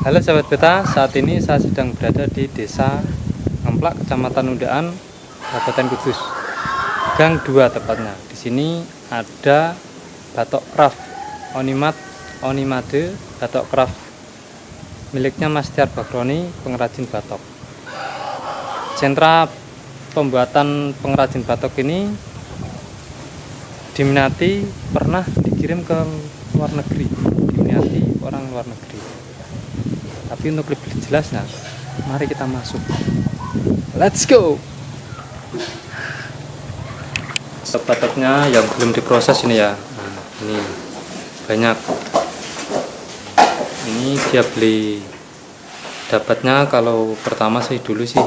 Halo sahabat peta, saat ini saya sedang berada di Desa Ngemplak, Kecamatan Undaan, Kabupaten Kudus, Gang 2 tepatnya. Di sini ada batok craft, Onimade batok craft, miliknya Mas Tiar Bakroni, pengrajin batok. Sentra pembuatan pengrajin batok ini diminati, pernah dikirim ke luar negeri, diminati orang luar negeri. Tapi untuk lebih jelasnya, mari kita masuk. Let's go. Batoknya yang belum diproses ini ya. Nah, ini banyak. Ini dia beli. Dapatnya kalau pertama sih dulu sih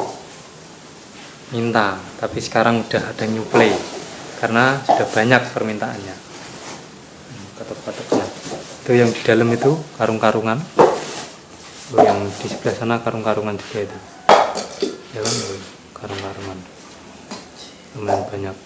minta, tapi sekarang udah ada nyuplai karena sudah banyak permintaannya. Batok-batoknya. Itu yang di dalam itu karung-karungan. Yang di sebelah sana karung-karungan juga itu ya kan, karung-karungan lumayan banyak.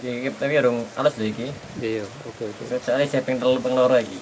Iki tapi dong alas lho iki. Iya, oke. Soalnya saya pengen terlalu pengelora iki.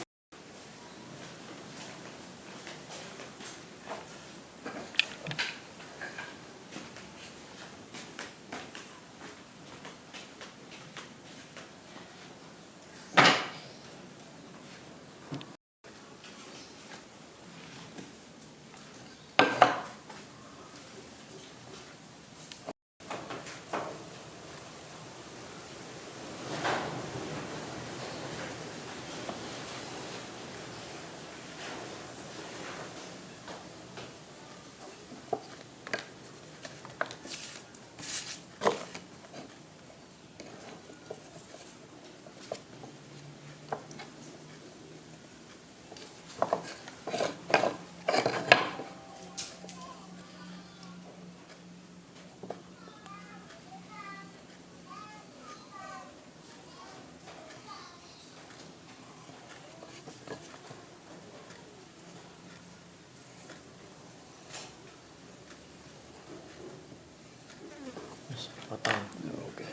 Potong. Oke.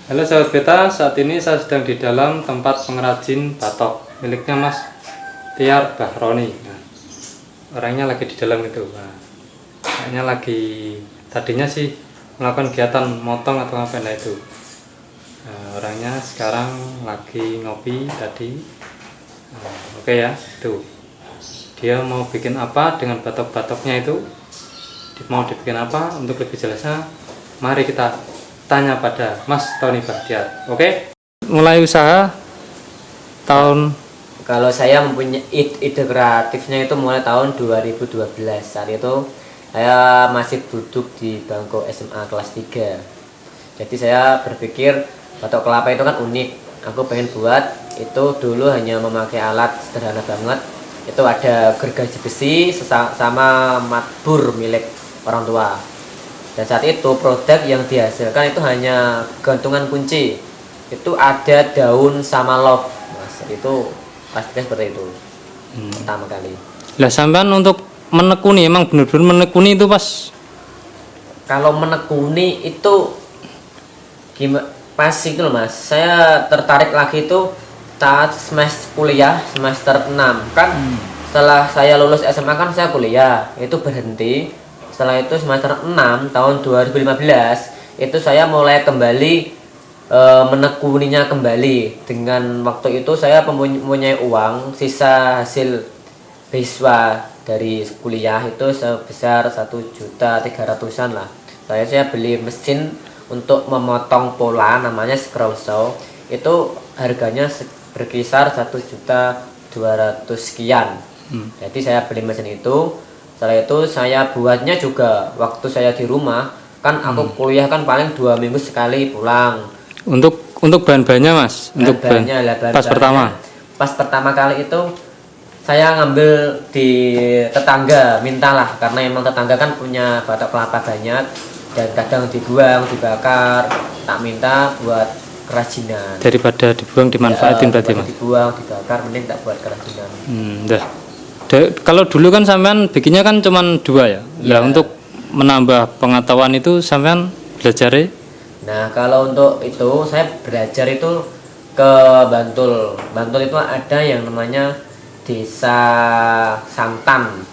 Halo sahabat beta, saat ini saya sedang di dalam tempat pengrajin batok miliknya Mas Tiar Bakroni. Nah, orangnya lagi di dalam itu. Nah, kayaknya lagi tadinya sih melakukan kegiatan motong atau apa nah itu. Nah, orangnya sekarang lagi ngopi tadi. Nah, oke ya, itu. Dia mau bikin apa dengan batok-batoknya itu? Mau dibikin apa? Untuk lebih jelasnya, mari kita tanya pada Mas Tony Bahtiar. Oke? Mulai usaha tahun, Kalau saya mempunyai ide kreatifnya itu mulai tahun 2012. Saat itu saya masih duduk di bangku SMA kelas 3. Jadi saya berpikir batok kelapa itu kan unik. Aku pengen buat itu dulu hanya memakai alat sederhana banget. Itu ada gergaji besi sama matbur milik orang tua. Dan saat itu produk yang dihasilkan itu hanya gantungan kunci. Itu ada daun sama love. Nah, itu pastikan seperti itu pertama kali. Lah sampean untuk menekuni, emang bener-bener menekuni itu pas Kalau menekuni itu gimana pas itu loh mas, saya tertarik lagi itu saat semester kuliah semester 6 kan. Setelah saya lulus SMA kan saya kuliah itu berhenti. Setelah itu semester 6 tahun 2015 itu saya mulai kembali menekuninya kembali. Dengan waktu itu saya mempunyai uang sisa hasil beasiswa dari kuliah itu sebesar 1.300.000-an lah. Saya beli mesin untuk memotong pola namanya scroll saw, itu harganya berkisar 1.200.000 sekian. Jadi saya beli mesin itu. Setelah itu saya buatnya juga waktu saya di rumah kan, aku kuliah kan paling 2 minggu sekali pulang. untuk bahan-bahannya mas, untuk pas pertama kali itu saya ngambil di tetangga, mintalah karena emang tetangga kan punya batok kelapa banyak dan kadang dibuang, dibakar, tak minta buat kerajinan. Daripada dibuang dimanfaatin berarti mas. Dibuang, dibakar, mending tak buat kerajinan. Kalau dulu kan sampean bikinnya kan cuman 2 ya. Lah untuk menambah pengetahuan itu sampean belajar. Nah, kalau untuk itu saya belajar itu ke Bantul. Bantul itu ada yang namanya Desa Santan.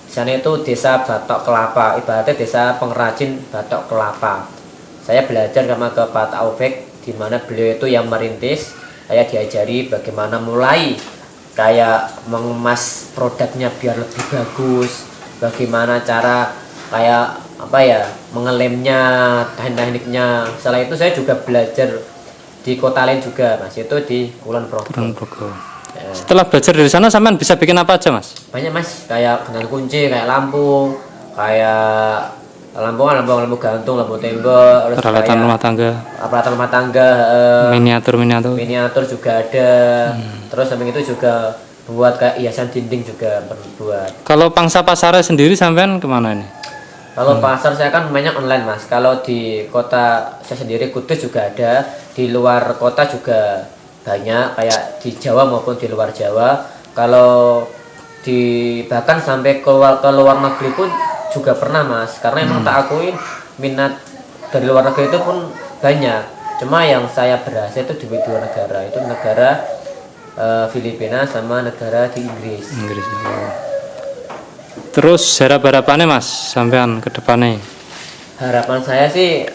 Di sana itu desa batok kelapa, ibaratnya desa pengrajin batok kelapa. Saya belajar sama ke Pak Taufik, di mana beliau itu yang merintis. Saya diajari bagaimana mulai kayak mengemas produknya biar lebih bagus, bagaimana cara kayak apa ya, mengelemnya, tekniknya. Setelah itu saya juga belajar di kota lain juga mas, itu di Kulon Progo. Setelah belajar dari sana sampean bisa bikin apa aja mas? Banyak mas, kayak dengan kunci, kayak lampu, kayak lampu gantung, lampu tembok, Peralatan rumah tangga, miniatur juga ada. Terus samping itu juga buat kayak hiasan dinding juga buat. Kalau pangsa pasarnya sendiri sampean kemana ini? Kalau pasar saya kan banyak online mas. Kalau di kota saya sendiri Kudus juga ada, di luar kota juga banyak, kayak di Jawa maupun di luar Jawa. Kalau bahkan sampai ke luar negeri pun juga pernah mas, karena emang tak akuin minat dari luar negeri itu pun banyak. Cuma yang saya berhasil itu di 2 negara, itu negara Filipina sama negara di Inggris. Terus harapannya mas sampean ke depannya? Harapan saya sih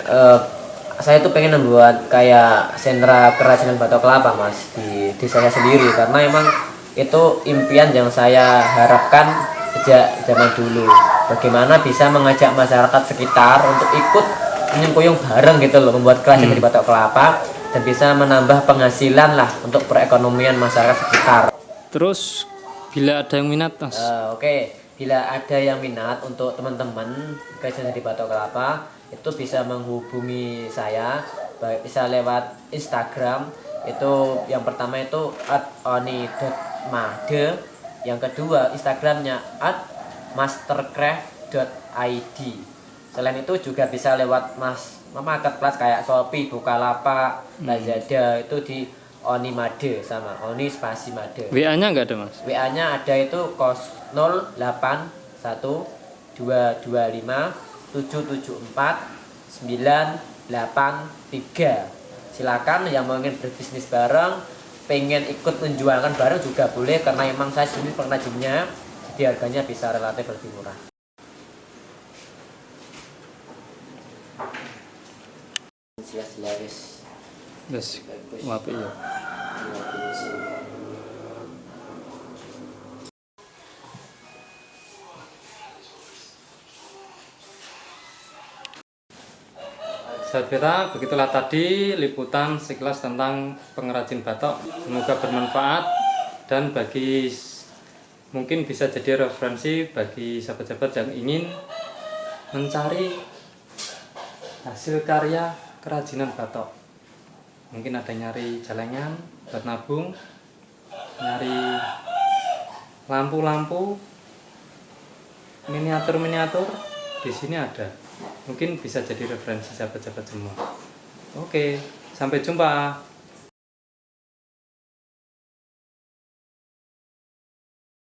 saya tuh pengen membuat kayak sentra kerajinan batok kelapa mas di desa saya sendiri, karena emang itu impian yang saya harapkan sejak zaman dulu. Bagaimana bisa mengajak masyarakat sekitar untuk ikut menyempuyung bareng gitu loh, membuat kerajinan dari batok kelapa dan bisa menambah penghasilan lah untuk perekonomian masyarakat sekitar. Terus bila ada yang minat mas? Bila ada yang minat untuk teman-teman kerajinan dari batok kelapa, itu bisa menghubungi saya, bisa lewat Instagram. Itu yang pertama itu @oni.made, yang kedua Instagramnya @mastercraft.id. Selain itu juga bisa lewat marketplace kayak Shopee, Bukalapak, Lazada, itu di Oni Made sama Oni spasi Made. WA-nya enggak ada mas? WA-nya ada itu 081254774983. Silakan yang mau ingin berbisnis bareng, pengen ikut menjualkan bareng juga boleh, karena emang saya sendiri pengrajinnya, jadi harganya bisa relatif lebih murah. Yes, wapi ya. Sahabat Beta, begitulah tadi liputan sekilas tentang pengrajin batok. Semoga bermanfaat dan mungkin bisa jadi referensi bagi sahabat-sahabat yang ingin mencari hasil karya kerajinan batok. Mungkin ada nyari celengan buat nabung, nyari lampu-lampu, miniatur-miniatur, di sini ada. Mungkin bisa jadi referensi sahabat-sahabat semua. Oke, sampai jumpa.